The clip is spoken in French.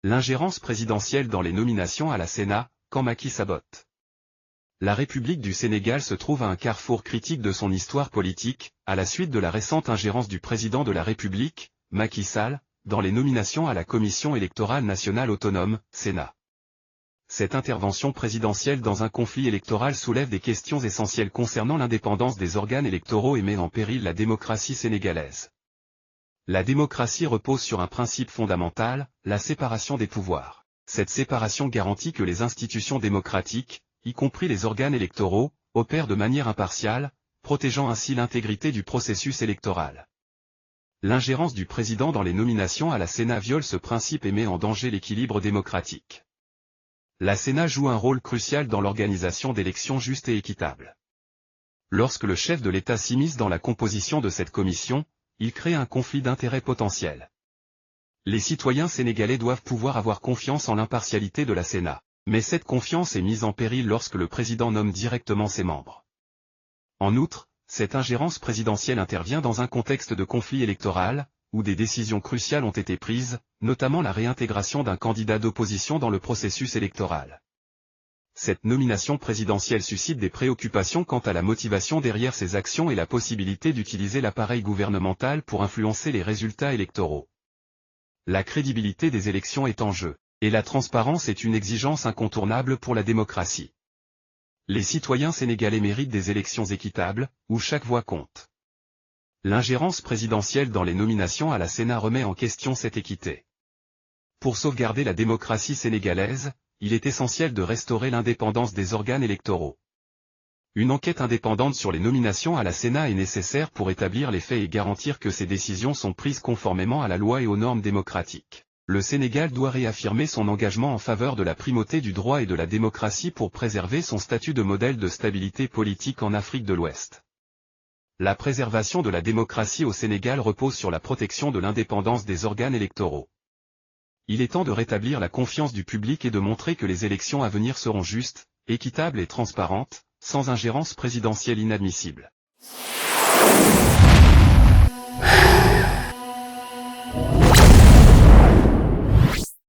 L'ingérence présidentielle dans les nominations à la Sénat, quand Macky sabote. La République du Sénégal se trouve à un carrefour critique de son histoire politique, à la suite de la récente ingérence du président de la République, Macky Sall, dans les nominations à la Commission électorale nationale autonome, Sénat. Cette intervention présidentielle dans un conflit électoral soulève des questions essentielles concernant l'indépendance des organes électoraux et met en péril la démocratie sénégalaise. La démocratie repose sur un principe fondamental, la séparation des pouvoirs. Cette séparation garantit que les institutions démocratiques, y compris les organes électoraux, opèrent de manière impartiale, protégeant ainsi l'intégrité du processus électoral. L'ingérence du président dans les nominations à la Sénat viole ce principe et met en danger l'équilibre démocratique. La Sénat joue un rôle crucial dans l'organisation d'élections justes et équitables. Lorsque le chef de l'État s'immisce dans la composition de cette commission, il crée un conflit d'intérêts potentiel. Les citoyens sénégalais doivent pouvoir avoir confiance en l'impartialité de la Sénat, mais cette confiance est mise en péril lorsque le président nomme directement ses membres. En outre, cette ingérence présidentielle intervient dans un contexte de conflit électoral, où des décisions cruciales ont été prises, notamment la réintégration d'un candidat d'opposition dans le processus électoral. Cette nomination présidentielle suscite des préoccupations quant à la motivation derrière ces actions et la possibilité d'utiliser l'appareil gouvernemental pour influencer les résultats électoraux. La crédibilité des élections est en jeu, et la transparence est une exigence incontournable pour la démocratie. Les citoyens sénégalais méritent des élections équitables, où chaque voix compte. L'ingérence présidentielle dans les nominations à la Sénat remet en question cette équité. Pour sauvegarder la démocratie sénégalaise, il est essentiel de restaurer l'indépendance des organes électoraux. Une enquête indépendante sur les nominations à la Sénat est nécessaire pour établir les faits et garantir que ces décisions sont prises conformément à la loi et aux normes démocratiques. Le Sénégal doit réaffirmer son engagement en faveur de la primauté du droit et de la démocratie pour préserver son statut de modèle de stabilité politique en Afrique de l'Ouest. La préservation de la démocratie au Sénégal repose sur la protection de l'indépendance des organes électoraux. Il est temps de rétablir la confiance du public et de montrer que les élections à venir seront justes, équitables et transparentes, sans ingérence présidentielle inadmissible.